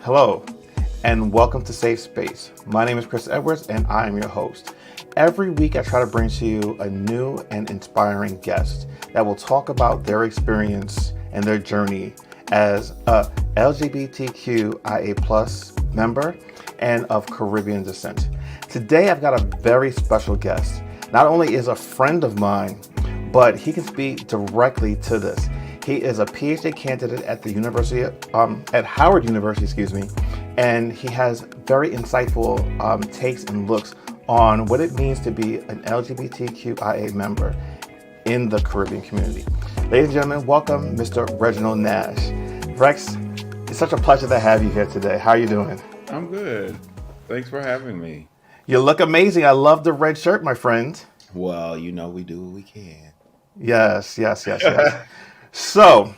Hello, and welcome to Safe Space. My name is Chris Edwards, and I am your host. Every week, I try to bring to you a new and inspiring guest that will talk about their experience and their journey as a LGBTQIA plus member and of Caribbean descent. Today, I've got a very special guest. Not only is a friend of mine, but he can speak directly to this. He is a PhD candidate at the University, at Howard University, and he has very insightful takes and looks on what it means to be an LGBTQIA member in the Caribbean community. Ladies and gentlemen, welcome Mr. Reginald Nash. Rex, it's such a pleasure to have you here today. How are you doing? I'm good. Thanks for having me. You look amazing. I love the red shirt, my friend. Well, you know we do what we can. Yes. So,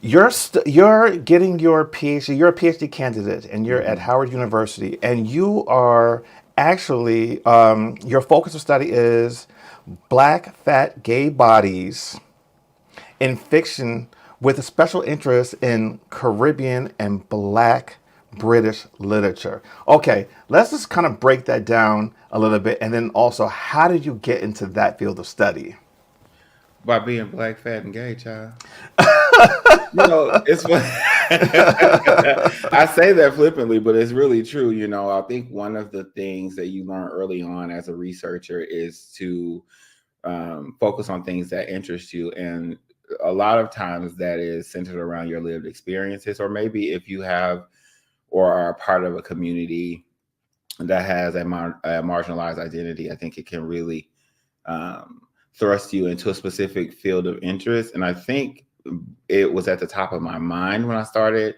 you're getting your PhD. You're a PhD candidate, and you're at Howard University, and you are actually your focus of study is Black fat gay bodies in fiction, with a special interest in Caribbean and Black British literature. Okay, let's just kind of break that down a little bit, and then also, how did you get into that field of study? By being black, fat, and gay, child. It's funny. I say that flippantly, but it's really true. I think one of the things that you learn early on as a researcher is to focus on things that interest you. And a lot of times that is centered around your lived experiences, or maybe if you have or are a part of a community that has a marginalized identity, I think it can really thrust you into a specific field of interest. And I think it was at the top of my mind when I started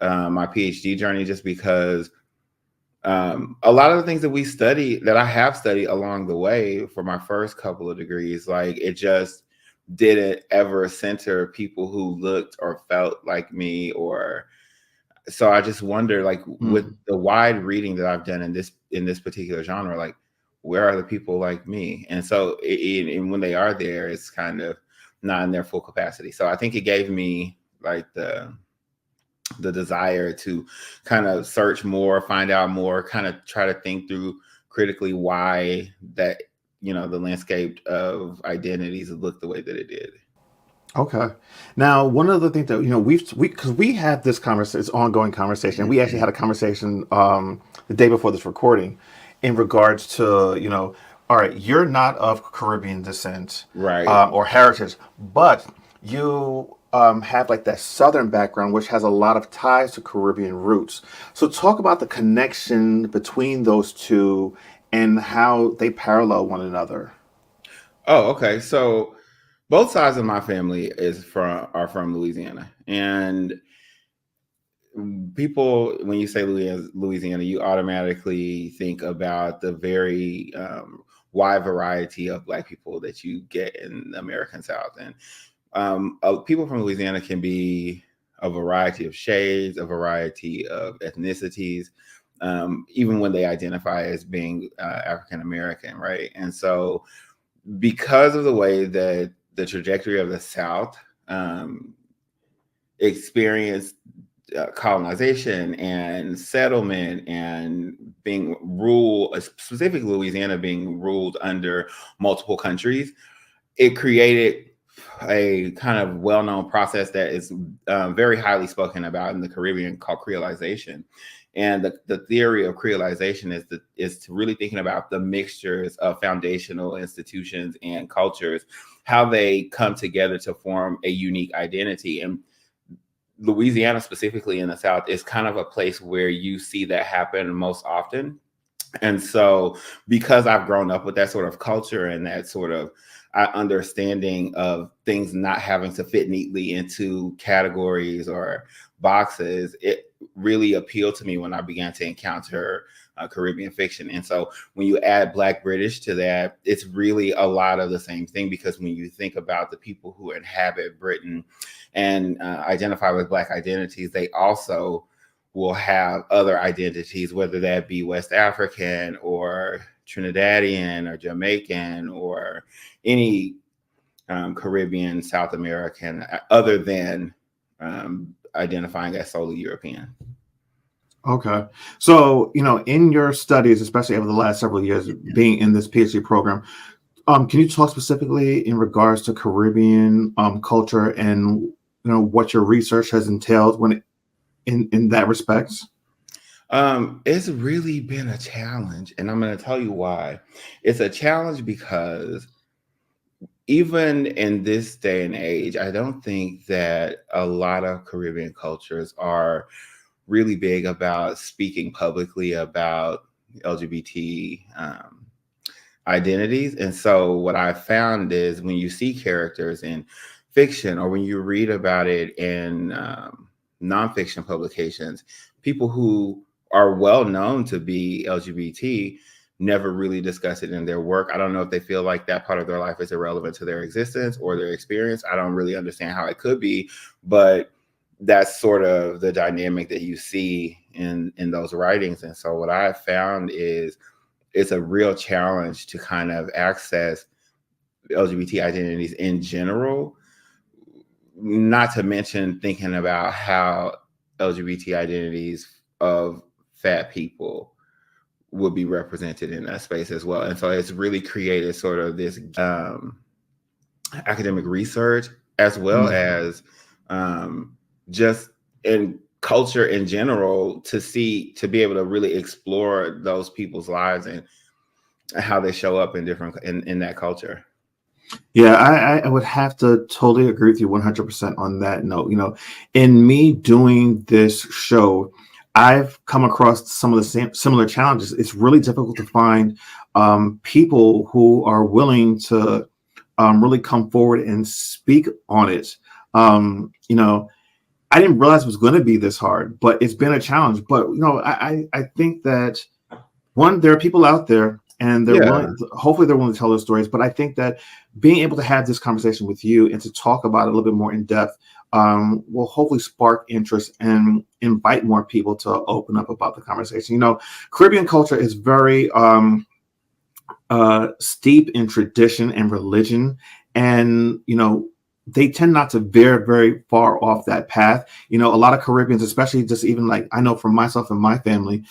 my PhD journey, just because a lot of the things that we study, that I have studied along the way for my first couple of degrees, like it just didn't ever center people who looked or felt like me. Or so I just wonder, like with the wide reading that I've done in this particular genre, like where are the people like me? And so and when they are there, it's kind of not in their full capacity. So I think it gave me like the desire to kind of search more, find out more, kind of try to think through critically why that, the landscape of identities looked the way that it did. Okay. Now, one of the things that because we had this conversation, this ongoing conversation, and we actually had a conversation the day before this recording, in regards to all right, you're not of Caribbean descent, right, or heritage, but you have like that Southern background, which has a lot of ties to Caribbean roots. So, talk about the connection between those two and how they parallel one another. Oh, okay. So both sides of my family are from Louisiana, and people, when you say Louisiana, you automatically think about the very wide variety of Black people that you get in the American South. And people from Louisiana can be a variety of shades, a variety of ethnicities, even when they identify as being African American, right? And so because of the way that the trajectory of the South experienced colonization and settlement and being ruled, specifically Louisiana being ruled under multiple countries, it created a kind of well-known process that is very highly spoken about in the Caribbean called creolization. And the theory of creolization is to really thinking about the mixtures of foundational institutions and cultures, how they come together to form a unique identity. And Louisiana, specifically in the South, is kind of a place where you see that happen most often. And so because I've grown up with that sort of culture and that sort of understanding of things not having to fit neatly into categories or boxes, it really appealed to me when I began to encounter Caribbean fiction. And so when you add Black British to that, it's really a lot of the same thing, because when you think about the people who inhabit Britain and identify with Black identities, they also will have other identities, whether that be West African or Trinidadian or Jamaican or any Caribbean, South American, other than identifying as solely European. Okay. So, in your studies, especially over the last several years being in this PhD program, can you talk specifically in regards to Caribbean culture and what your research has entailed in that respect? It's really been a challenge, and I'm going to tell you why. It's a challenge because even in this day and age, I don't think that a lot of Caribbean cultures are really big about speaking publicly about LGBT identities. And so what I found is when you see characters in fiction or when you read about it in nonfiction publications, people who are well known to be LGBT never really discuss it in their work. I don't know if they feel like that part of their life is irrelevant to their existence or their experience. I don't really understand how it could be, but that's sort of the dynamic that you see in those writings. And so what I found is it's a real challenge to kind of access LGBT identities in general, not to mention thinking about how LGBT identities of fat people would be represented in that space as well. And so it's really created sort of this academic research as well as just in culture in general to be able to really explore those people's lives and how they show up in different in that culture. Yeah, I would have to totally agree with you 100% on that note. In me doing this show, I've come across some of the same similar challenges. It's really difficult to find people who are willing to really come forward and speak on it. I didn't realize it was going to be this hard, but it's been a challenge. But I think that one, there are people out there, and they're willing. Hopefully, they're willing to tell their stories. But I think that being able to have this conversation with you and to talk about it a little bit more in depth will hopefully spark interest and invite more people to open up about the conversation. Caribbean culture is very steep in tradition and religion, and they tend not to veer very far off that path. A lot of Caribbeans, especially just even like I know from myself and my family,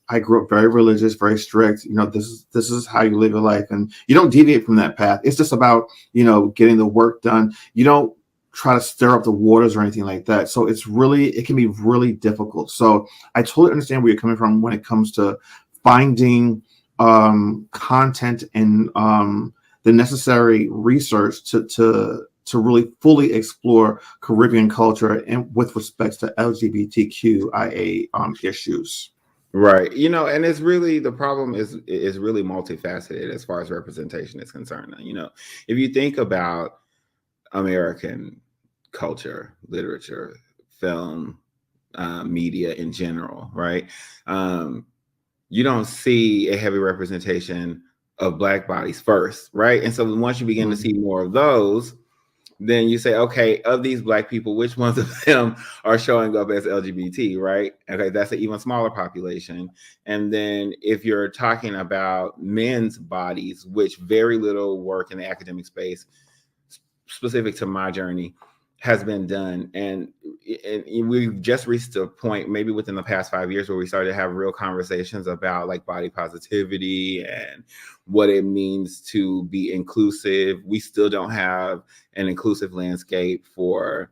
I grew up very religious, very strict. This is how you live your life, and you don't deviate from that path. It's just about getting the work done. You don't try to stir up the waters or anything like that. So it can be really difficult. So I totally understand where you're coming from when it comes to finding content and the necessary research to really fully explore Caribbean culture and with respects to LGBTQIA issues. Right. And it's really, the problem is really multifaceted as far as representation is concerned. If you think about American culture, literature, film, media in general, right? You don't see a heavy representation of Black bodies first, right? And so once you begin to see more of those, then you say, okay, of these Black people, which ones of them are showing up as LGBT, right? Okay, that's an even smaller population. And then if you're talking about men's bodies, which very little work in the academic space, specific to my journey, has been done. And we've just reached a point, maybe within the past 5 years, where we started to have real conversations about like body positivity and what it means to be inclusive. We still don't have an inclusive landscape for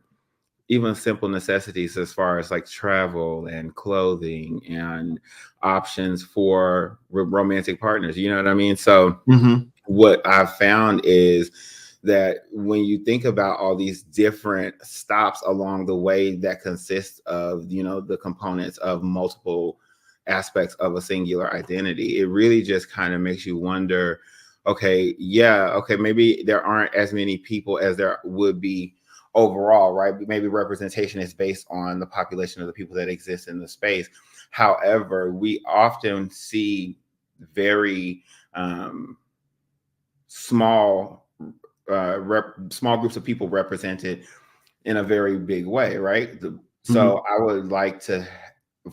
even simple necessities as far as like travel and clothing and options for romantic partners. You know what I mean? So what I've found is that when you think about all these different stops along the way that consist of, the components of multiple aspects of a singular identity, it really just kind of makes you wonder, okay, maybe there aren't as many people as there would be overall, right? Maybe representation is based on the population of the people that exist in the space. However, we often see very small groups of people represented in a very big way, right? So I would like to,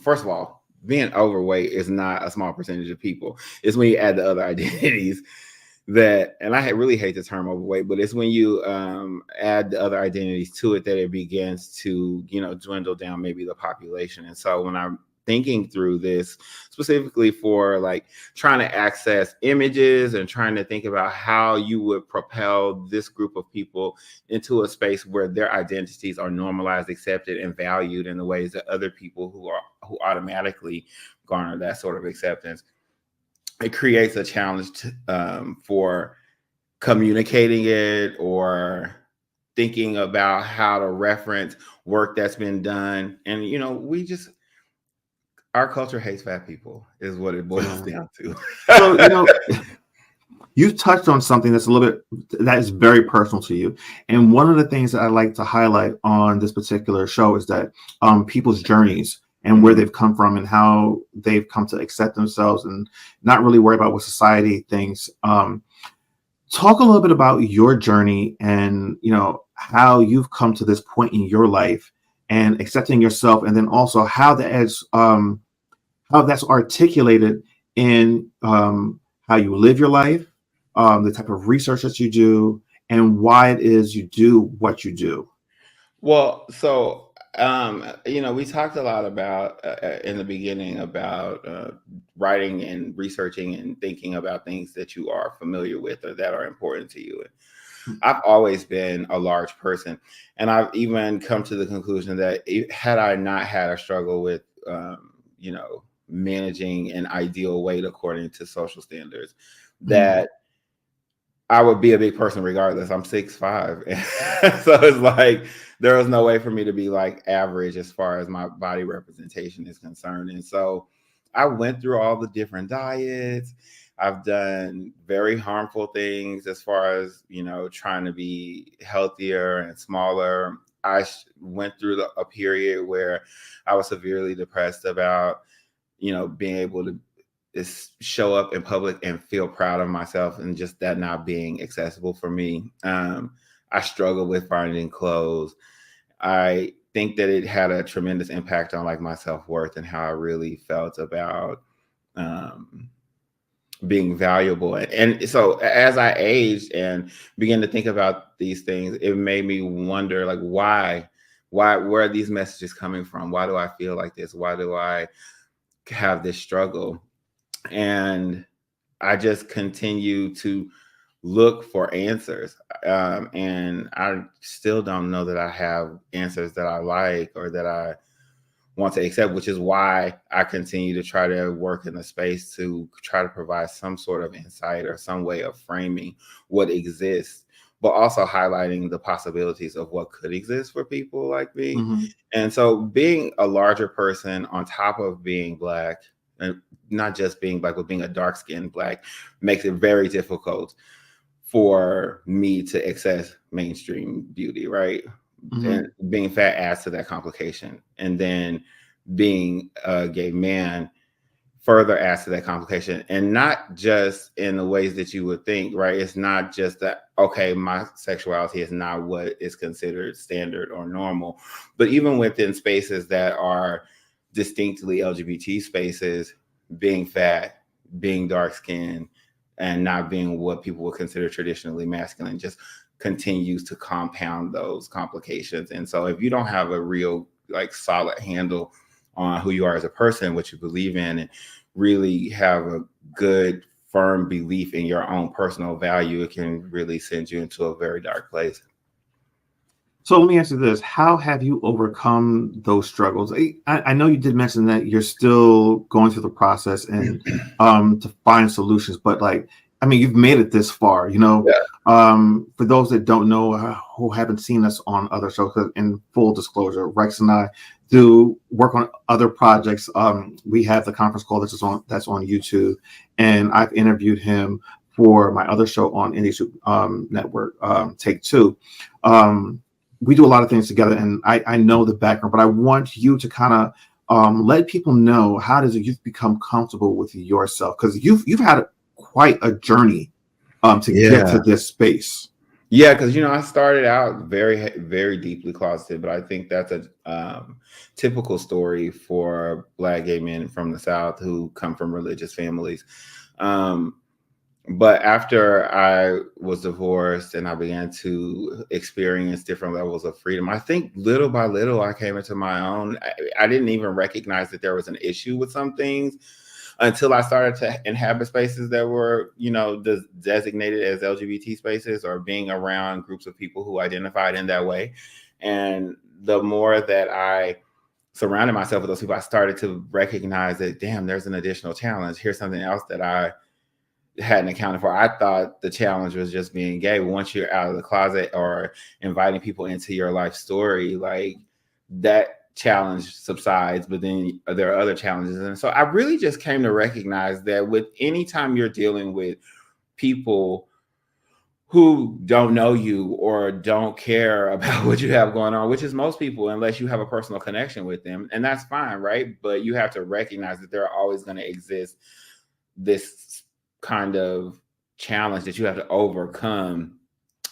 first of all, being overweight is not a small percentage of people. It's when you add the other identities that, and really hate the term overweight, but it's when you add the other identities to it that it begins to, dwindle down maybe the population. And so when I'm thinking through this specifically for like trying to access images and trying to think about how you would propel this group of people into a space where their identities are normalized, accepted, and valued in the ways that other people who automatically garner that sort of acceptance, it creates a challenge for communicating it or thinking about how to reference work that's been done. And, our culture hates fat people is what it boils down to. So, you touched on something that is very personal to you. And one of the things that I like to highlight on this particular show is that people's journeys and where they've come from and how they've come to accept themselves and not really worry about what society thinks. Talk a little bit about your journey and, how you've come to this point in your life and accepting yourself. And then also how that's articulated in how you live your life, the type of research that you do, and why it is you do what you do. Well, so we talked a lot about in the beginning about writing and researching and thinking about things that you are familiar with or that are important to you. And I've always been a large person, and I've even come to the conclusion that had I not had a struggle with, managing an ideal weight according to social standards, that I would be a big person regardless. I'm 6'5". So it's like there was no way for me to be like average as far as my body representation is concerned. And so I went through all the different diets. I've done very harmful things as far as, trying to be healthier and smaller. I went through a period where I was severely depressed about, being able to show up in public and feel proud of myself, and just that not being accessible for me. I struggled with finding clothes. I think that it had a tremendous impact on like my self-worth and how I really felt about being valuable. And so as I aged and began to think about these things, it made me wonder, like, where are these messages coming from? Why do I feel like this? Why do I have this struggle? And I just continue to look for answers. And I still don't know that I have answers that I like or that I want to accept, which is why I continue to try to work in a space to try to provide some sort of insight or some way of framing what exists, but also highlighting the possibilities of what could exist for people like me. And so being a larger person on top of being Black, and not just being Black, but being a dark-skinned Black, makes it very difficult for me to access mainstream beauty, right? And being fat adds to that complication. And then being a gay man further adds to that complication. And not just in the ways that you would think, right? It's not just that, okay, my sexuality is not what is considered standard or normal, but even within spaces that are distinctly LGBT spaces, being fat, being dark-skinned, and not being what people would consider traditionally masculine just continues to compound those complications. And so if you don't have a real like solid handle on who you are as a person, what you believe in, and really have a good firm belief in your own personal value, it can really send you into a very dark place. So let me ask you this: how have you overcome those struggles? I know you did mention that you're still going through the process and to find solutions, but you've made it this far. For those that don't know, who haven't seen us on other shows, 'cause in full disclosure, Rex and I do work on other projects. We have the conference call that's on YouTube, and I've interviewed him for my other show on Indie Network, Take Two. We do a lot of things together, and I know the background, but I want you to kind of let people know, how does you've become comfortable with yourself? Because you've had quite a journey to get to this space. Yeah, because I started out very, very deeply closeted, but I think that's a typical story for Black gay men from the South who come from religious families. But after I was divorced and I began to experience different levels of freedom, I think little by little I came into my own. I didn't even recognize that there was an issue with some things until I started to inhabit spaces that were, designated as LGBT spaces, or being around groups of people who identified in that way. And the more that I surrounded myself with those people, I started to recognize that, damn, there's an additional challenge. Here's something else that I hadn't accounted for. I thought the challenge was just being gay. Once you're out of the closet or inviting people into your life story, like, that challenge subsides, but then there are other challenges. And so I really just came to recognize that with any time you're dealing with people who don't know you or don't care about what you have going on, which is most people, unless you have a personal connection with them, and that's fine, right? But you have to recognize that there are always going to exist this kind of challenge that you have to overcome,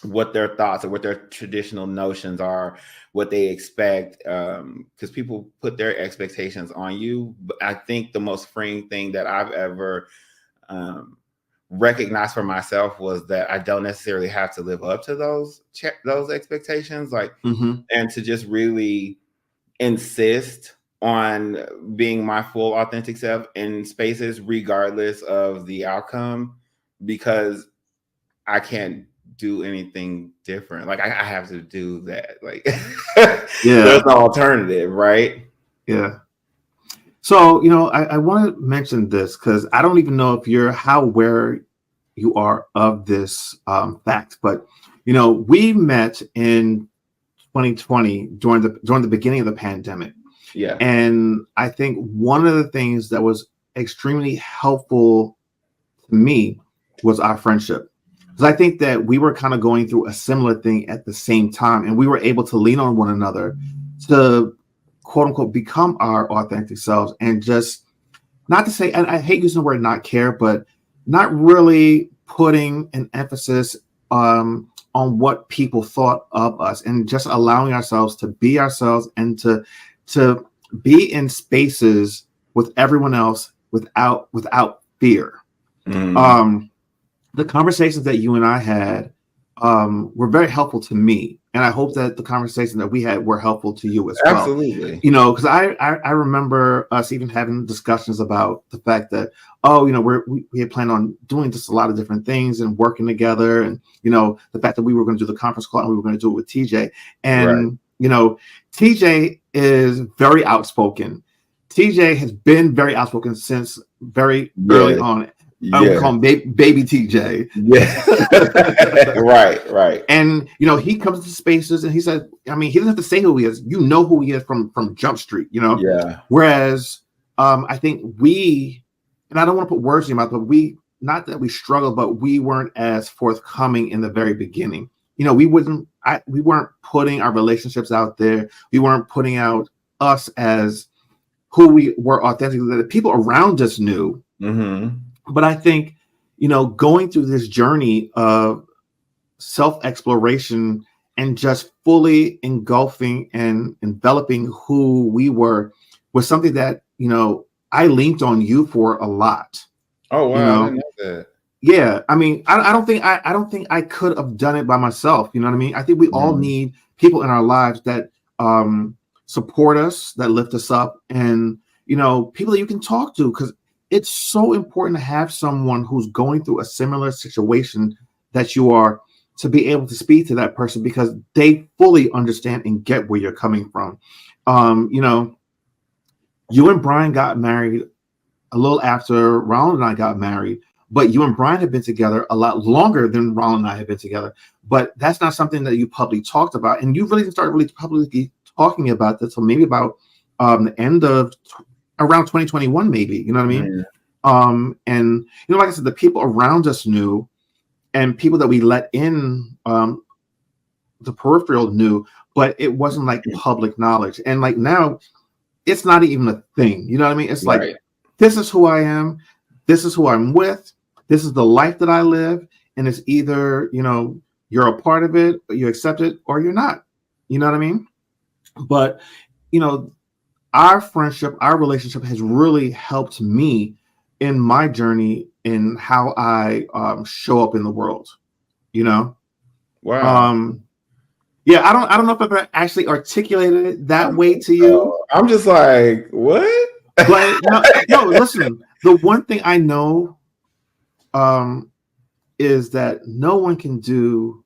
what their thoughts or what their traditional notions are, what they expect, because people put their expectations on you. But I think the most freeing thing that I've ever recognized for myself was that I don't necessarily have to live up to those expectations, like, and to just really insist on being my full authentic self in spaces regardless of the outcome, because I can't do anything different. Like, I have to do that. Like, there's no alternative, right? Yeah. So, I want to mention this because I don't even know if you're how aware you are of this fact, but we met in 2020 during the beginning of the pandemic. Yeah. And I think one of the things that was extremely helpful to me was our friendship. Because I think that we were kind of going through a similar thing at the same time, and we were able to lean on one another to, quote unquote, become our authentic selves, and just, not to say, and I hate using the word not care, but not really putting an emphasis on what people thought of us, and just allowing ourselves to be ourselves and to be in spaces with everyone else without fear. The conversations that you and I had were very helpful to me, and I hope that the conversations that we had were helpful to you as well. Absolutely. Because I remember us even having discussions about the fact that, we had planned on doing just a lot of different things and working together, and the fact that we were going to do the conference call and we were going to do it with TJ, and TJ is very outspoken. TJ has been very outspoken since very early on. We call him baby TJ. Yeah. Right. And he comes to spaces and he said, he doesn't have to say who he is. You know who he is from Jump Street, Yeah. Whereas I think we, and I don't want to put words in your mouth, but we, not that we struggled, but we weren't as forthcoming in the very beginning. We weren't putting our relationships out there. We weren't putting out us as who we were authentically, that the people around us knew. But I think, going through this journey of self-exploration and just fully engulfing and enveloping who we were was something that, I leaned on you for a lot. Oh, wow. I didn't know that. Yeah. I don't think I could have done it by myself. You know what I mean? I think we all need people in our lives that support us, that lift us up, and, people that you can talk to, because it's so important to have someone who's going through a similar situation that you are, to be able to speak to that person, because they fully understand and get where you're coming from. You and Brian got married a little after Ronald and I got married, but you and Brian have been together a lot longer than Ronald and I have been together. But that's not something that you publicly talked about. And you really didn't start really publicly talking about this, so maybe about the end of around 2021, maybe, you know what I mean? And like I said, the people around us knew, and people that we let in the peripheral knew, but it wasn't like public knowledge. And like now, it's not even a thing. You know what I mean? It's like, this is who I am, this is who I'm with, this is the life that I live, and it's either, you're a part of it, you accept it, or you're not. You know what I mean? But, our friendship, our relationship has really helped me in my journey in how I show up in the world. You know, Wow. Yeah, I don't know if I've actually articulated it that way to you, I'm just like, what? but no. Listen, the one thing I know is that no one can do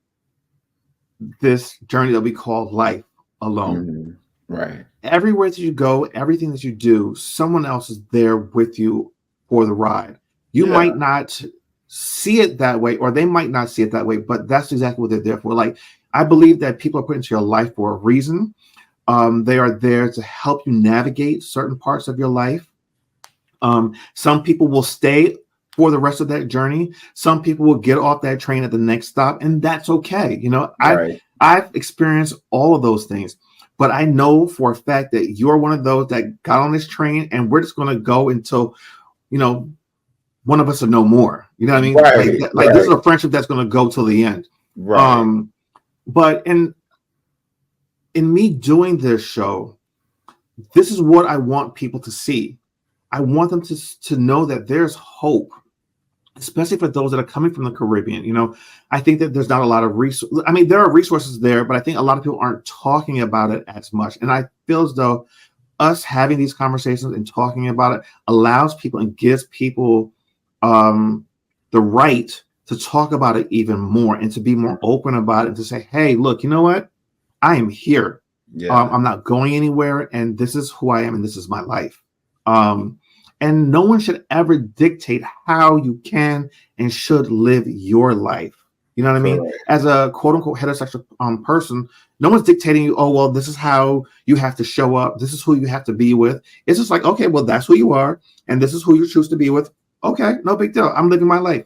this journey that we call life alone. Mm-hmm. Right. Everywhere that you go, everything that you do, someone else is there with you for the ride. You Yeah. might not see it that way, or they might not see it that way, but that's exactly what they're there for. Like, I believe that people are put into your life for a reason. They are there to help you navigate certain parts of your life. Some people will stay for the rest of that journey. Some people will get off that train at the next stop, and that's okay. You know, Right. I've experienced all of those things, but I know for a fact that you're one of those that got on this train, and we're just going to go until, you know, one of us will know more. You know what I mean? Right. Like this is Right. a friendship that's going to go till the end. Right. But in me doing this show, this is what I want people to see. I want them to know that there's hope, especially for those that are coming from the Caribbean. You know, I think that there's not a lot of resources. I mean, there are resources there, but I think a lot of people aren't talking about it as much. And I feel as though us having these conversations and talking about it allows people and gives people the right to talk about it even more and to be more open about it and to say, hey, look, you know what? I am here. Yeah. I'm not going anywhere, and this is who I am, and this is my life. Um, and no one should ever dictate how you can and should live your life. You know what I mean? Correct. As a quote unquote heterosexual person, no one's dictating you, oh, well, this is how you have to show up. This is who you have to be with. It's just like, okay, well, that's who you are, and this is who you choose to be with. Okay, no big deal. I'm living my life.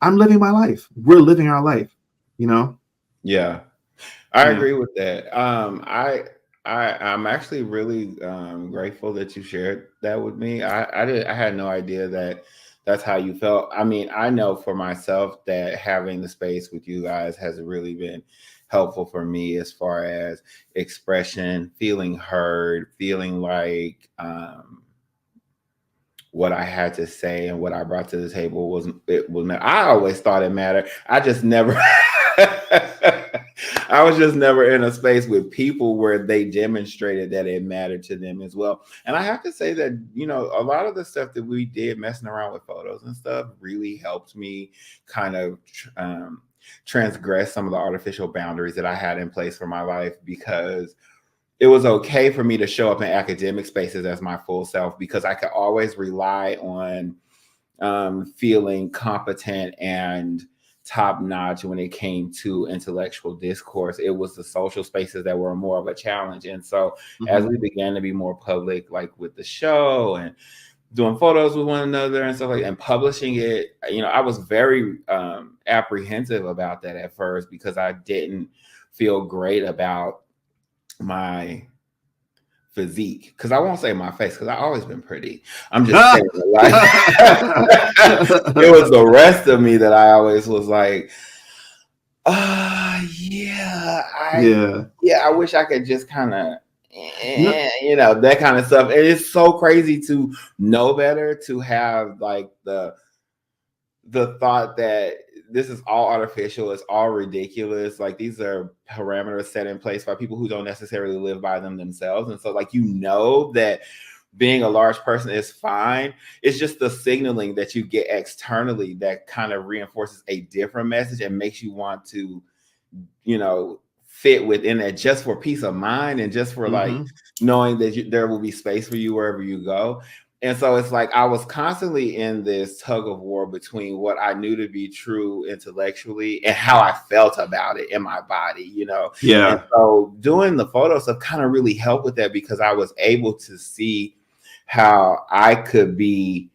I'm living my life. We're living our life, you know? Yeah. I Yeah. agree with that. I'm actually really grateful that you shared that with me. I had no idea that that's how you felt. I mean, I know for myself that having the space with you guys has really been helpful for me as far as expression, feeling heard, feeling like what I had to say and what I brought to the table was I always thought it mattered. I just never I was just never in a space with people where they demonstrated that it mattered to them as well. And I have to say that, you know, a lot of the stuff that we did messing around with photos and stuff really helped me kind of transgress some of the artificial boundaries that I had in place for my life, because it was okay for me to show up in academic spaces as my full self, because I could always rely on feeling competent and top notch when it came to intellectual discourse. It was the social spaces that were more of a challenge. And so as we began to be more public, like with the show and doing photos with one another and stuff like that, and publishing it, you know, I was very apprehensive about that at first, because I didn't feel great about my physique, because I won't say my face, because I've always been pretty. I'm just saying, like, it was the rest of me that I always was like, yeah, I wish I could just kind of, you know, that kind of stuff. And it's so crazy to know better, to have like the thought that this is all artificial, it's all ridiculous. Like, these are parameters set in place by people who don't necessarily live by them themselves. And so, like, you know that being a large person is fine. It's just the signaling that you get externally that kind of reinforces a different message and makes you want to, you know, fit within it, just for peace of mind and just for like knowing that there will be space for you wherever you go. And so it's like I was constantly in this tug of war between what I knew to be true intellectually and how I felt about it in my body, you know? Yeah. And so doing the photo stuff kind of really helped with that, because I was able to see how I could be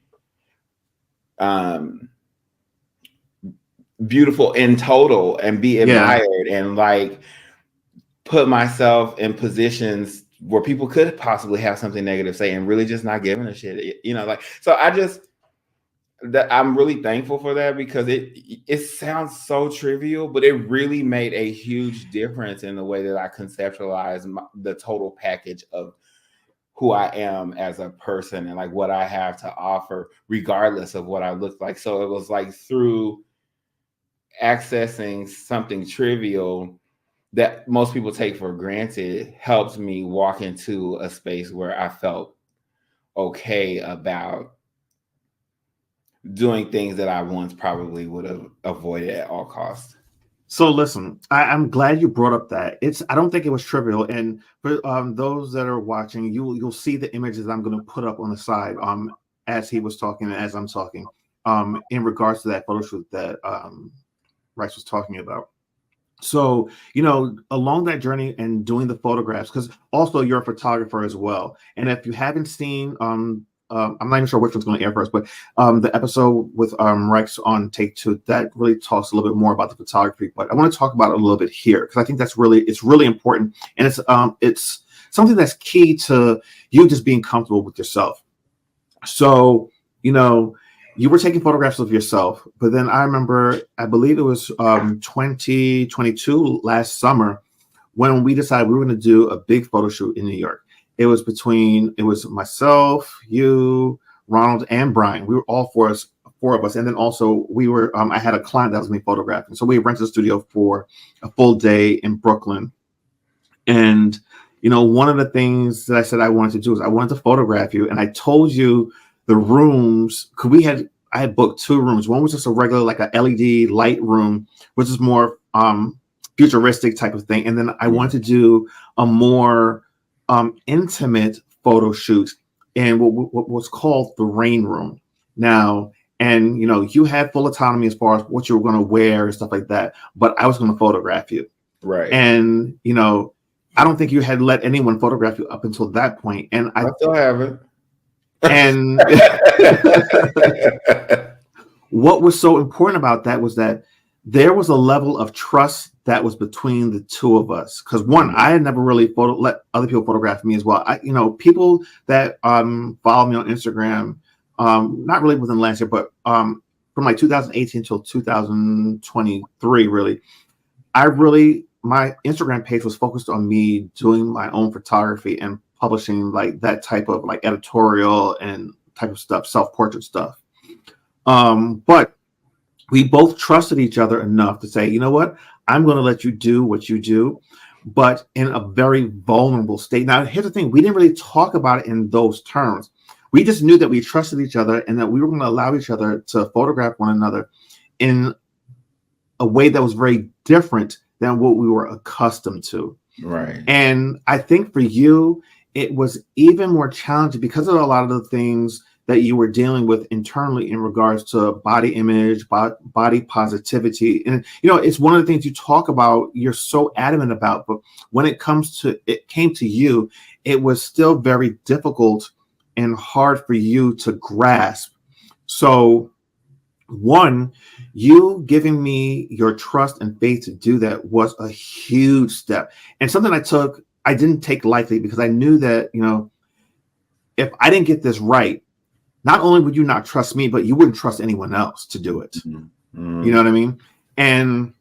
beautiful in total and be admired and like put myself in positions where people could possibly have something negative to say and really just not giving a shit, you know, like, so I'm really thankful for that, because it sounds so trivial, but it really made a huge difference in the way that I conceptualize the total package of who I am as a person and like what I have to offer, regardless of what I look like. So it was like through accessing something trivial that most people take for granted helped me walk into a space where I felt okay about doing things that I once probably would have avoided at all costs. So listen, I'm glad you brought up that. I don't think it was trivial. And for those that are watching, you'll see the images I'm going to put up on the side as he was talking and as I'm talking in regards to that photo shoot that Rice was talking about. So, along that journey and doing the photographs, because also you're a photographer as well. And if you haven't seen, I'm not even sure which one's going to air first, but the episode with Rex on Take Two, that really talks a little bit more about the photography. But I want to talk about it a little bit here because I think it's really important, and it's something that's key to you just being comfortable with yourself. So, you were taking photographs of yourself, but then I remember, I believe it was 2022 last summer when we decided we were going to do a big photo shoot in New York. It was myself, you, Ronald, and Brian. We were all four of us. And then also I had a client that was me photographing. So we rented a studio for a full day in Brooklyn. And, one of the things that I said I wanted to do is I wanted to photograph you. And I told you the rooms, because I had booked 2 rooms. One was just a regular, like a LED light room, which is more futuristic type of thing. And then I wanted to do a more intimate photo shoot in what was called the rain room. Now, and you had full autonomy as far as what you were going to wear and stuff like that, but I was going to photograph you. Right. And, I don't think you had let anyone photograph you up until that point. And I still haven't. And what was so important about that was that there was a level of trust that was between the two of us. Because one, I had never really let other people photograph me as well. People that follow me on Instagram, not really within the last year, but from like 2018 till 2023, really, my Instagram page was focused on me doing my own photography and publishing like that type of like editorial and type of stuff, self-portrait stuff. But we both trusted each other enough to say, you know what, I'm going to let you do what you do, but in a very vulnerable state. Now, here's the thing. We didn't really talk about it in those terms. We just knew that we trusted each other and that we were going to allow each other to photograph one another in a way that was very different than what we were accustomed to. Right. And I think for you, it was even more challenging because of a lot of the things that you were dealing with internally in regards to body image, body positivity. And, it's one of the things you talk about, you're so adamant about, but when it came to you, it was still very difficult and hard for you to grasp. So one, you giving me your trust and faith to do that was a huge step, and something I didn't take lightly, because I knew that, if I didn't get this right, not only would you not trust me, but you wouldn't trust anyone else to do it. Mm-hmm. You know what I mean? And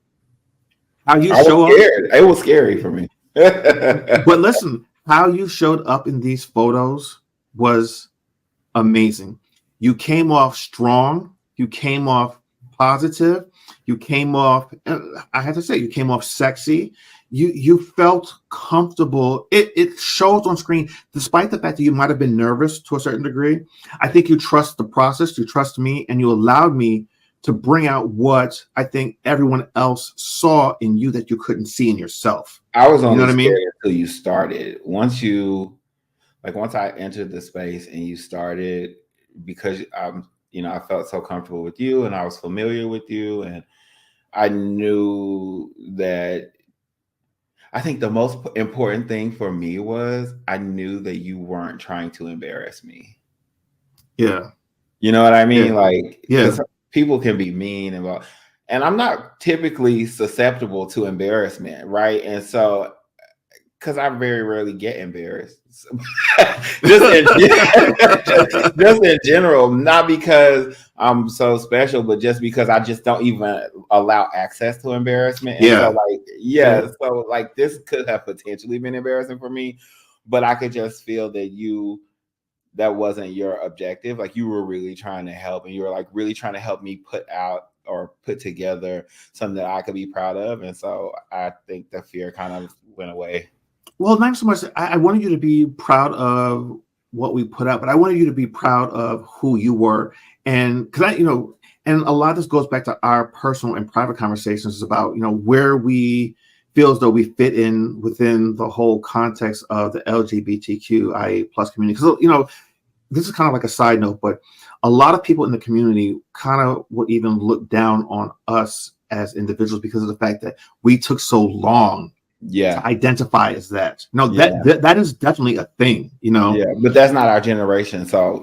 how you show up. It was scary for me. But listen, how you showed up in these photos was amazing. You came off strong. You came off positive. You came off, I have to say, you came off sexy. You felt comfortable. It shows on screen, despite the fact that you might have been nervous to a certain degree. I think you trust the process, you trust me, and you allowed me to bring out what I think everyone else saw in you that you couldn't see in yourself. I was only scared until you started. Once I entered the space and you started, because I felt so comfortable with you and I was familiar with you, and I knew that. I think the most important thing for me was I knew that you weren't trying to embarrass me. Yeah. You know what I mean? Yeah. People can be mean and I'm not typically susceptible to embarrassment, right? And so, because I very rarely get embarrassed. just in general, not because I'm so special, but just because I just don't even allow access to embarrassment. And so this could have potentially been embarrassing for me. but I could just feel that wasn't your objective. Like you were really trying to help, and you were like really trying to help me put out or put together something that I could be proud of. And so I think the fear kind of went away. Well, not so much. I wanted you to be proud of what we put out, but I wanted you to be proud of who you were. And because and a lot of this goes back to our personal and private conversations about, where we feel as though we fit in within the whole context of the LGBTQIA plus community. Because, this is kind of like a side note, but a lot of people in the community kind of would even look down on us as individuals because of the fact that we took so long to identify as that. That is definitely a thing, Yeah, but that's not our generation, so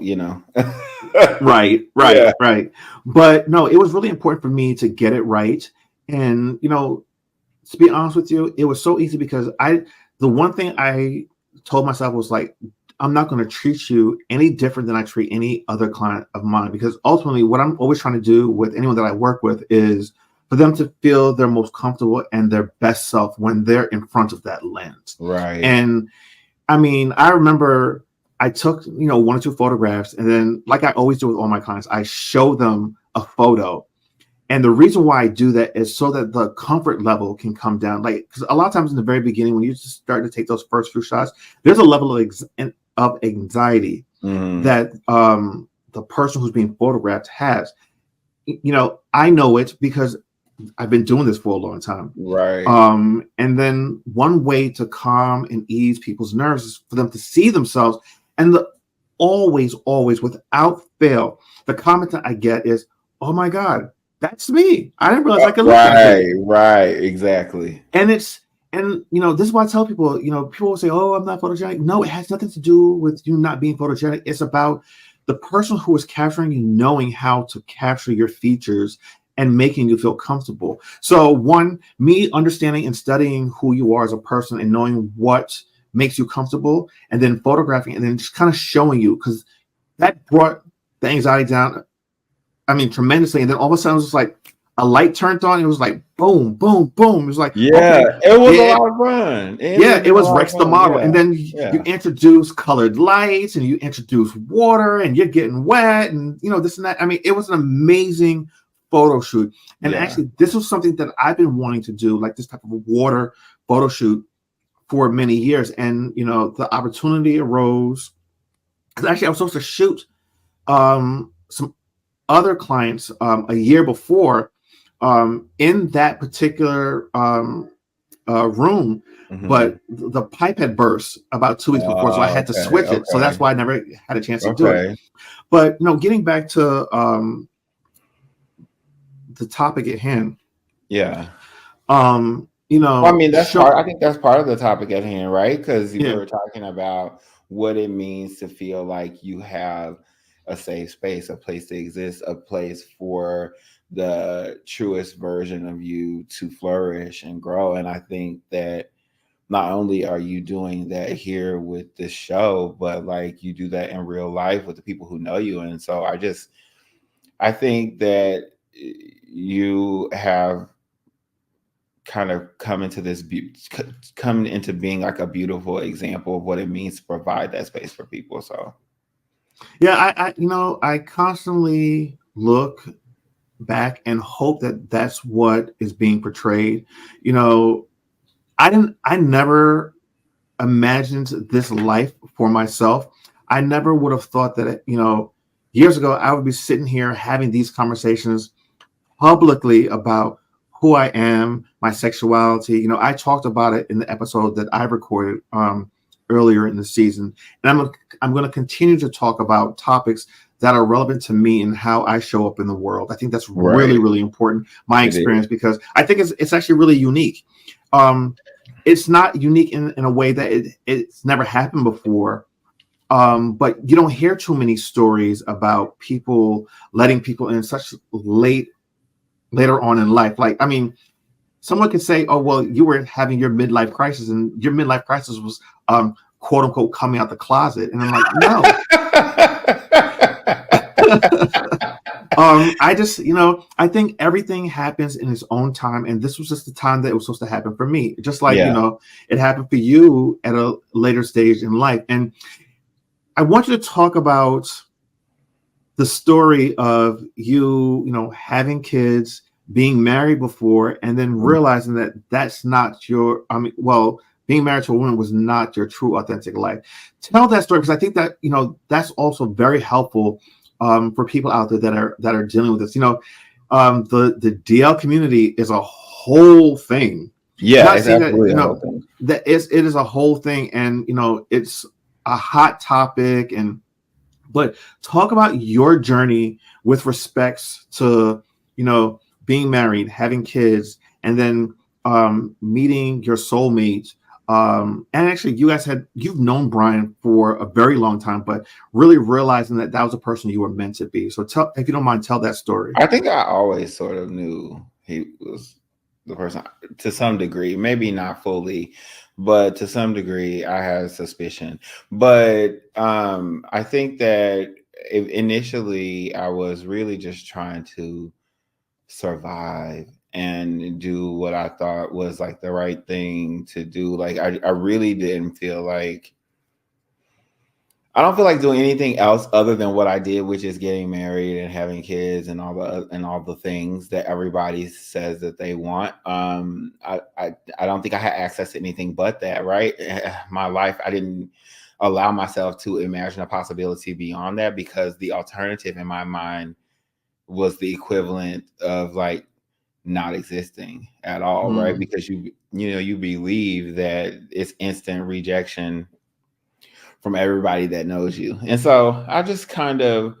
right. But no, it was really important for me to get it right. And to be honest with you, it was so easy because the one thing I told myself was like, I'm not going to treat you any different than I treat any other client of mine, because ultimately what I'm always trying to do with anyone that I work with is for them to feel their most comfortable and their best self when they're in front of that lens. Right. And I mean, I remember I took, one or two photographs, and then like I always do with all my clients, I show them a photo. And the reason why I do that is so that the comfort level can come down. Like, because a lot of times in the very beginning, when you just start to take those first few shots, there's a level of anxiety that the person who's being photographed has. I know it because I've been doing this for a long time. Right. And then one way to calm and ease people's nerves is for them to see themselves. And always, without fail, the comment that I get is, "Oh my God, that's me. I didn't realize I could look that way." Right, exactly. And this is why I tell people, people will say, "Oh, I'm not photogenic." No, it has nothing to do with you not being photogenic. It's about the person who is capturing you knowing how to capture your features and making you feel comfortable. So one, me understanding and studying who you are as a person and knowing what makes you comfortable, and then photographing and then just kind of showing you, because that brought the anxiety down, tremendously. And then all of a sudden it was like a light turned on. It was like boom, boom, boom. It was like, it was a lot of fun. It was Rex the model. And then you introduce colored lights and you introduce water and you're getting wet and this and that. It was an amazing photo shoot. And actually this was something that I've been wanting to do, like this type of water photo shoot, for many years. And the opportunity arose because actually I was supposed to shoot some other clients a year before in that particular room, but the pipe had burst about 2 weeks before, so I had to switch it. So that's why I never had a chance to do it. But getting back to the topic at hand. That's part. I think that's part of the topic at hand, right? Because we were talking about what it means to feel like you have a safe space, a place to exist, a place for the truest version of you to flourish and grow. And I think that not only are you doing that here with this show, but like you do that in real life with the people who know you. And so I think that you have kind of come into being like a beautiful example of what it means to provide that space for people. So I constantly look back and hope that that's what is being portrayed. I never imagined this life for myself. I never would have thought that years ago I would be sitting here having these conversations publicly about who I am, my sexuality. I talked about it in the episode that I recorded earlier in the season, and I'm going to continue to talk about topics that are relevant to me and how I show up in the world. I think that's really, really important. My experience, because I think it's actually really unique. It's not unique in a way that it's never happened before. But you don't hear too many stories about people letting people in such later on in life. Like, someone could say, "Oh, well, you were having your midlife crisis, and your midlife crisis was, quote unquote, coming out the closet." And I'm like, no. I just, I think everything happens in its own time, and this was just the time that it was supposed to happen for me. Just like, Yeah. it happened for you at a later stage in life. And I want you to talk about the story of you, having kids, being married before, and then realizing that that's not your, being married to a woman was not your true authentic life. Tell that story, because I think that, that's also very helpful for people out there that are dealing with this. The DL community is a whole thing. Yeah, Not it's saying that, absolutely a whole thing. that it is a whole thing, and it's a hot topic. And but talk about your journey with respects to, being married, having kids, and then meeting your soulmate. And actually, you've known Brian for a very long time, but really realizing that that was a person you were meant to be. So tell, if you don't mind, tell that story. I think I always sort of knew he was the person to some degree, maybe not fully, but to some degree I had a suspicion. But I think that initially I was really just trying to survive and do what I thought was like the right thing to do. Like I really didn't feel like I don't feel like doing anything else other than what I did, which is getting married and having kids and all the things that everybody says that they want. I don't think I had access to anything but that. Right, my life, I didn't allow myself to imagine a possibility beyond that, because the alternative in my mind was the equivalent of like not existing at all. Right, because you believe that it's instant rejection from everybody that knows you. And so I just kind of,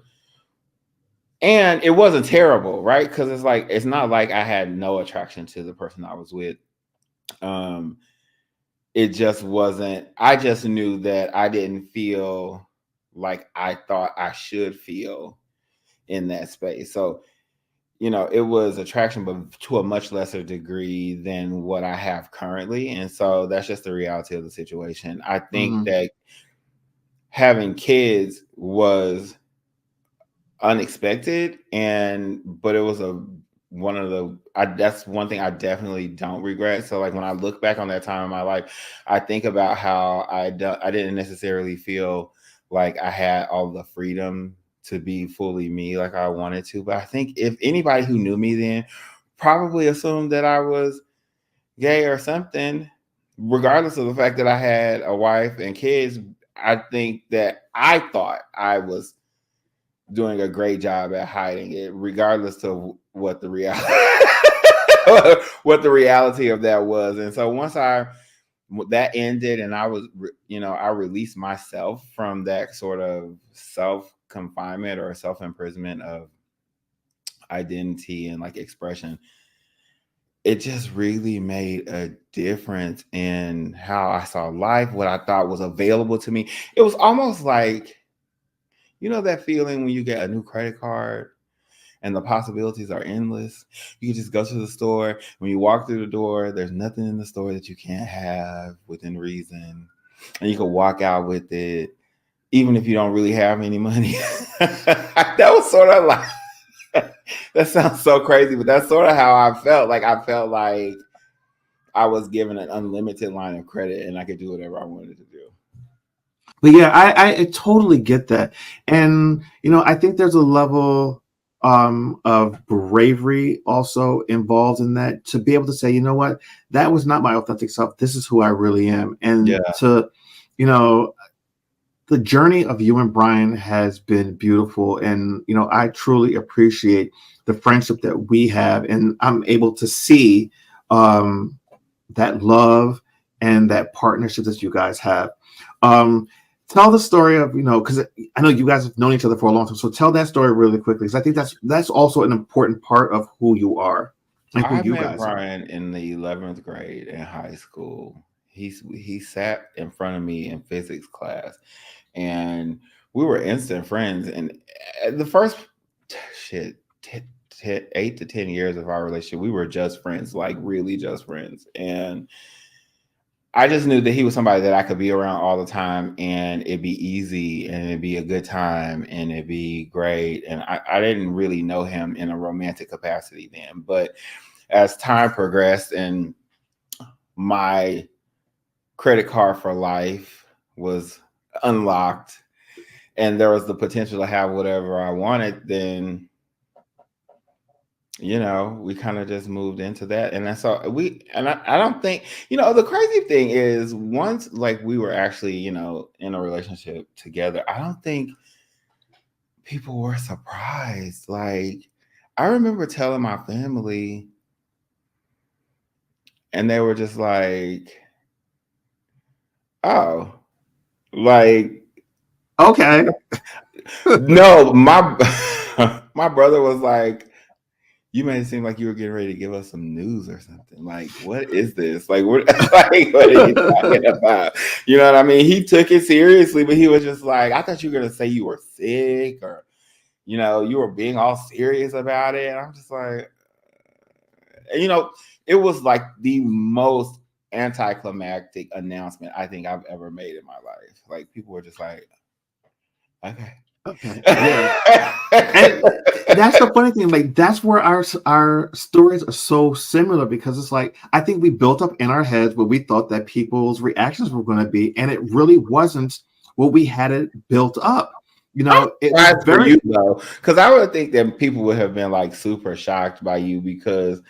and it wasn't terrible, right? Because it's not like I had no attraction to the person I was with. It just wasn't, I just knew that I didn't feel like I thought I should feel in that space. So, it was attraction, but to a much lesser degree than what I have currently. And so that's just the reality of the situation. I think that having kids was unexpected, but it was that's one thing I definitely don't regret. So like when I look back on that time in my life, I think about how I didn't necessarily feel like I had all the freedom to be fully me like I wanted to. But I think if anybody who knew me then probably assumed that I was gay or something, regardless of the fact that I had a wife and kids. I think that I thought I was doing a great job at hiding it, regardless of what the reality what the reality of that was. And so once that ended, and I was, I released myself from that sort of self confinement or self imprisonment of identity and like expression, it just really made a difference in how I saw life, what I thought was available to me. It was almost like, that feeling when you get a new credit card and the possibilities are endless. You can just go to the store. When you walk through the door, there's nothing in the store that you can't have within reason. And you can walk out with it, even if you don't really have any money. That was sort of like, that sounds so crazy, but that's sort of how I felt. Like I felt like I was given an unlimited line of credit and I could do whatever I wanted to do. But yeah, I totally get that. And, I think there's a level of bravery also involved in that, to be able to say, you know what, that was not my authentic self. This is who I really am. And Yeah. to, the journey of you and Brian has been beautiful. And, I truly appreciate the friendship that we have. And I'm able to see that love and that partnership that you guys have. Tell the story of, because I know you guys have known each other for a long time. So tell that story really quickly, because I think that's also an important part of who you are and who I you met guys are. Brian in the 11th grade in high school. He sat in front of me in physics class, and we were instant friends. And the first 8 to 10 years of our relationship, we were just friends, like really just friends. And I just knew that he was somebody that I could be around all the time, and it'd be easy, and it'd be a good time, and it'd be great. And I didn't really know him in a romantic capacity then, but as time progressed and my credit card for life was unlocked and there was the potential to have whatever I wanted, then we kind of just moved into that. And that's all I don't think, the crazy thing is once like we were actually, in a relationship together, I don't think people were surprised. Like, I remember telling my family and they were just like, oh, like, okay. No, my my brother was like, you made it seem like you were getting ready to give us some news or something. Like, what is this? Like, what are you talking about? You know what I mean? He took it seriously, but he was just like, I thought you were gonna say you were sick or you were being all serious about it. And I'm just like, it was like the most anticlimactic announcement I think I've ever made in my life. Like, people were just like, okay. Yeah. And that's the funny thing. Like, that's where our stories are so similar, because it's like, I think we built up in our heads what we thought that people's reactions were going to be, and it really wasn't what we had it built up. It was very for you though, because I would think that people would have been like super shocked by you, because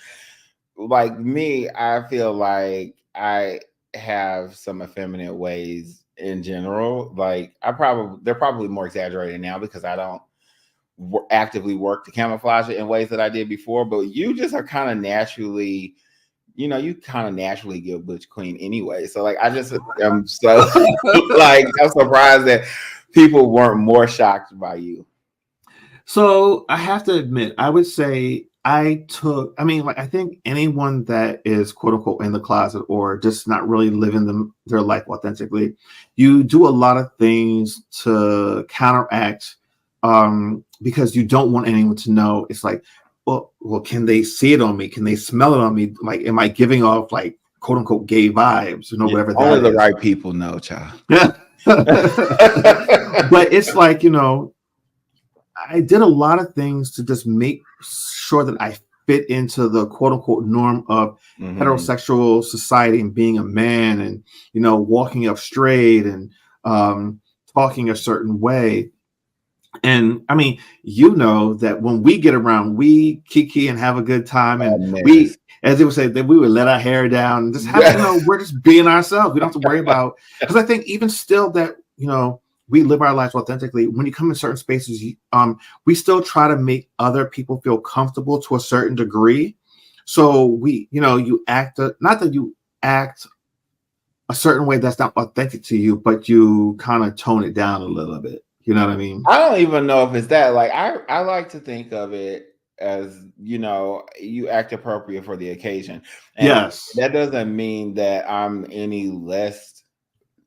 like me, I feel like I have some effeminate ways in general. Like, they're probably more exaggerated now because I don't actively work to camouflage it in ways that I did before. But you just are kind of naturally, you kind of naturally give butch queen anyway. So like, I just am so like, I'm surprised that people weren't more shocked by you. So I have to admit, I would say I think anyone that is quote unquote in the closet or just not really living their life authentically, you do a lot of things to counteract, because you don't want anyone to know. It's like, well, can they see it on me? Can they smell it on me? Like, am I giving off like quote unquote gay vibes? Whatever that only the is. right people know, child. Yeah. But it's like, I did a lot of things to just make sure that I fit into the quote unquote norm of heterosexual society and being a man and, walking up straight and talking a certain way. And I mean, that when we get around, we kiki and have a good time. And we, as they would say, that we would let our hair down and just have, we're just being ourselves. We don't have to worry about, because I think even still that, we live our lives authentically. When you come in certain spaces, we still try to make other people feel comfortable to a certain degree. So we, you act, not that you act a certain way that's not authentic to you, but you kind of tone it down a little bit. You know what I mean? I don't even know if it's that. Like, I like to think of it as, you act appropriate for the occasion. And yes. That doesn't mean that I'm any less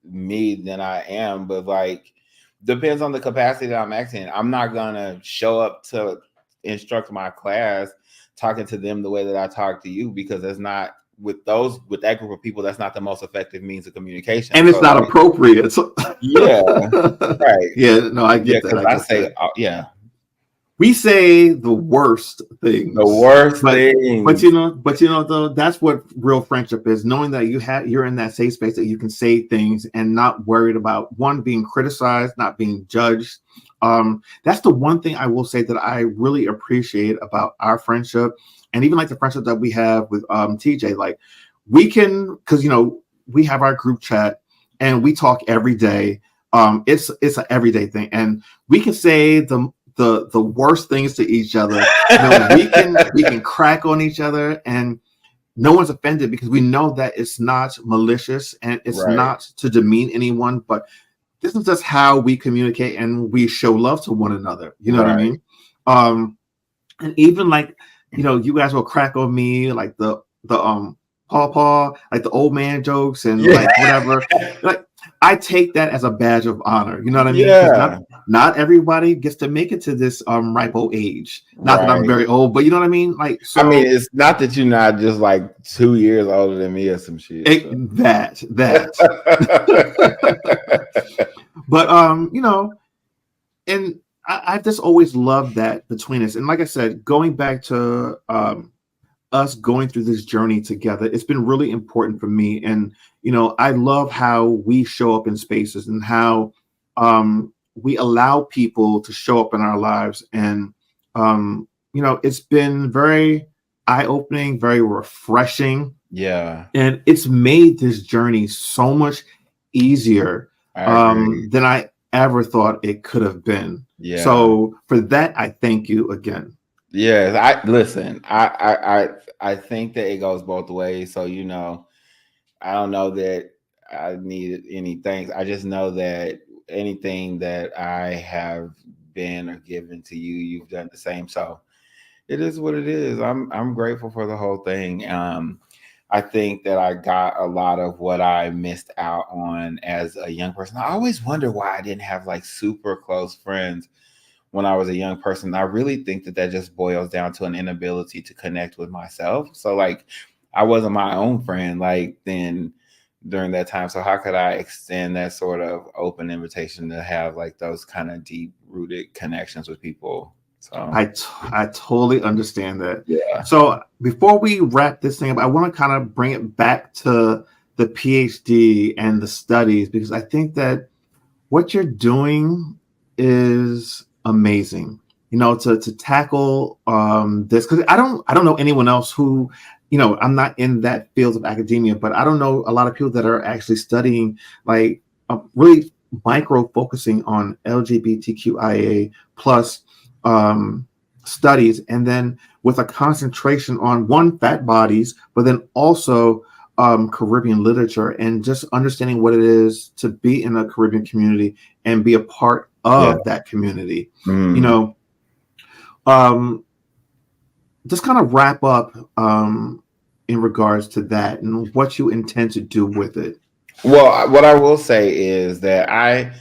me than I am, but like, depends on the capacity that I'm acting. I'm not gonna show up to instruct my class talking to them the way that I talk to you, because that's not with that group of people, that's not the most effective means of communication. And it's not like, appropriate. Yeah. Right. Yeah, no, I get that. I say, yeah. We say the worst things. The worst things. But though, that's what real friendship is, knowing that you're in that safe space that you can say things and not worried about one being criticized, not being judged. That's the one thing I will say that I really appreciate about our friendship, and even like the friendship that we have with TJ. Like, we can, because we have our group chat and we talk every day. It's an everyday thing, and we can say the worst things to each other. We can crack on each other, and no one's offended, because we know that it's not malicious and it's not to demean anyone, but this is just how we communicate and we show love to one another. You know what I mean? And even like, you guys will crack on me, like the paw, like the old man jokes and Yeah. like whatever. Like I take that as a badge of honor. You know what I mean? Because Yeah. not everybody gets to make it to this ripe old age. Not that I'm Right. very old, but you know what I mean? Like I mean, so it's not that you're not just like 2 years older than me or some shit. So. that. But you know, and I've just always loved that between us. And like I said, going back to us going through this journey together, it's been really important for me. And you know, I love how we show up in spaces and how we allow people to show up in our lives. And you know, it's been very eye-opening, very refreshing, Yeah, and it's made this journey so much easier I agree. than I ever thought it could have been. Yeah. So for that, I thank you again. Yes, I listen. I think that it goes both ways. So I don't know that I need any thanks. I just know that anything that I have been or given to you, you've done the same. So it is what it is. I'm grateful for the whole thing. I think that I got a lot of what I missed out on as a young person. I always wonder why I didn't have like super close friends when I was a young person. I really think that that just boils down to an inability to connect with myself. So like I wasn't my own friend like then during that time. So how could I extend that sort of open invitation to have like those kind of deep rooted connections with people? So I totally understand that. yeah. So before we wrap this thing up, I want to kind of bring it back to the PhD and the studies because I think that what you're doing is amazing. You know, to tackle this because I don't know anyone else who, you know, I'm not in that field of academia, but I don't know a lot of people that are actually studying like really micro focusing on LGBTQIA plus um, studies, and then with a concentration on one fat bodies, but then also Caribbean literature and just understanding what it is to be in a Caribbean community and be a part Yeah. of that community. You Mm. know, um, just kind of wrap up in regards to that and what you intend to do with it. Well, what I will say is that I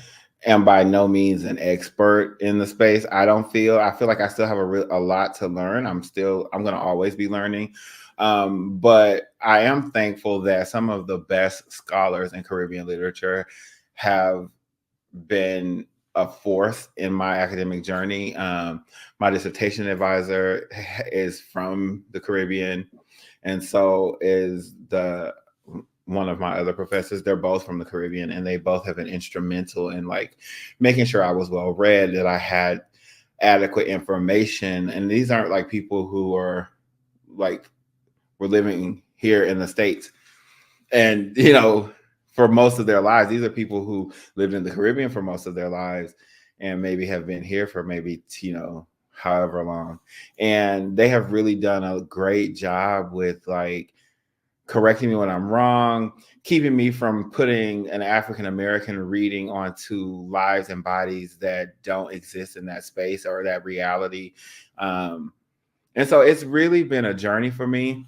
am by no means an expert in the space. I feel like I still have a lot to learn. I'm going to always be learning. But I am thankful that some of the best scholars in Caribbean literature have been a force in my academic journey. My dissertation advisor is from the Caribbean, and so is the one of my other professors. They're both from the Caribbean, and they both have been instrumental in like making sure I was well read, that I had adequate information. And these aren't like people who are like were living here in the States and for most of their lives. These are people who lived in the Caribbean for most of their lives and maybe have been here for maybe however long, and they have really done a great job with like correcting me when I'm wrong, keeping me from putting an African American reading onto lives and bodies that don't exist in that space or that reality. And so it's really been a journey for me.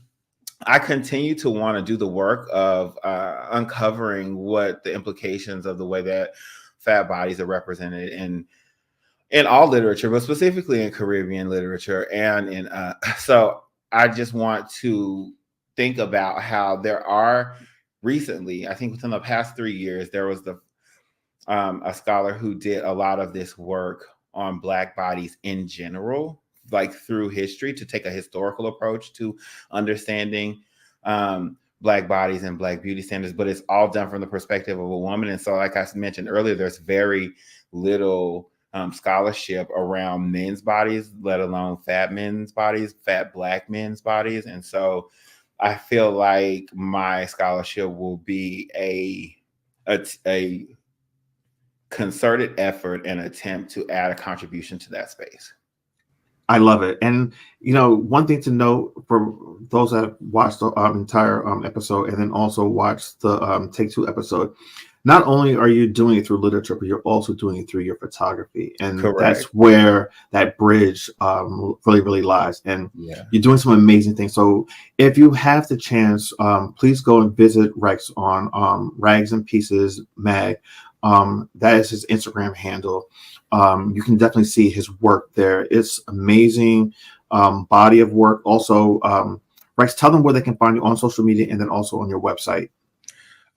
I continue to want to do the work of uncovering what the implications of the way that fat bodies are represented in all literature, but specifically in Caribbean literature. And in so I just want to think about how there are recently, I think within the past 3 years, there was a scholar who did a lot of this work on Black bodies in general, like through history, to take a historical approach to understanding Black bodies and Black beauty standards, but it's all done from the perspective of a woman. And so, like I mentioned earlier, there's very little scholarship around men's bodies, let alone fat men's bodies, fat Black men's bodies. And so I feel like my scholarship will be a concerted effort and attempt to add a contribution to that space. I love it. And, you know, one thing to note for those that watched the entire episode and then also watched the Take Two episode, not only are you doing it through literature, but you're also doing it through your photography. And that's Correct. where that bridge really, really lies. And Yeah. you're doing some amazing things. So if you have the chance, please go and visit Rex on Rags and Pieces Mag. That is his Instagram handle. You can definitely see his work there. It's amazing body of work. Also, Rex, tell them where they can find you on social media and then also on your website.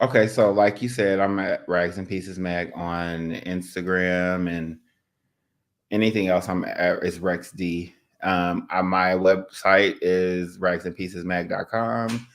Okay, so like you said, I'm at Rags and Pieces Mag on Instagram, and anything else I'm at is Rex D. My website is ragsandpiecesmag.com,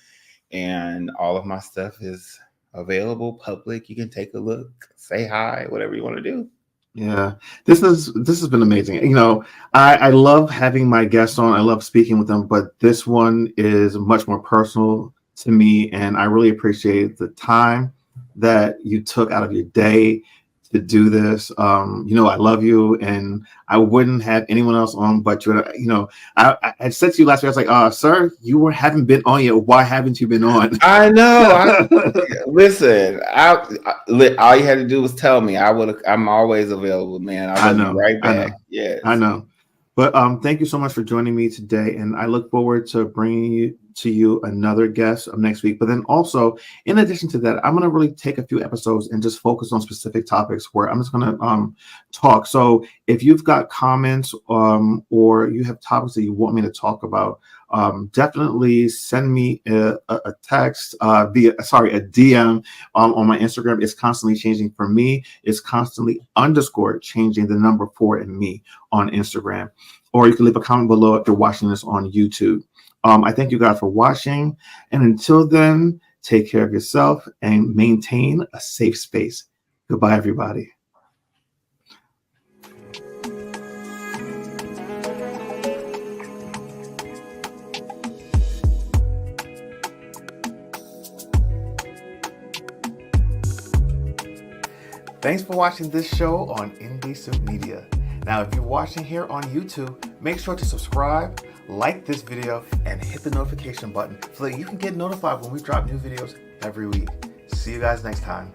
and all of my stuff is available, public. You can take a look, say hi, whatever you want to do. Yeah, this has been amazing. You know, I love having my guests on. I love speaking with them, but this one is much more personal to me, and I really appreciate the time that you took out of your day to do this. You know, I love you, and I wouldn't have anyone else on but you. You know, I said to you last week, I was like, sir, haven't been on yet. Why haven't you been on?" I know. Listen, all you had to do was tell me. I'm always available, man. I I love you know, right I back. know, I Yes. know. But thank you so much for joining me today, and I look forward to bringing you another guest next week. But then also, in addition to that, I'm going to really take a few episodes and just focus on specific topics where I'm just going to talk. So if you've got comments or you have topics that you want me to talk about, definitely send me a text a DM on my Instagram. It's constantly changing for me. It's constantly _ changing the number 4 in me on Instagram. Or you can leave a comment below if you're watching this on YouTube. I thank you guys for watching. And until then, take care of yourself and maintain a safe space. Goodbye, everybody. Thanks for watching this show on Indecent Media. Now, if you're watching here on YouTube, make sure to subscribe, like this video, and hit the notification button so that you can get notified when we drop new videos every week. See you guys next time.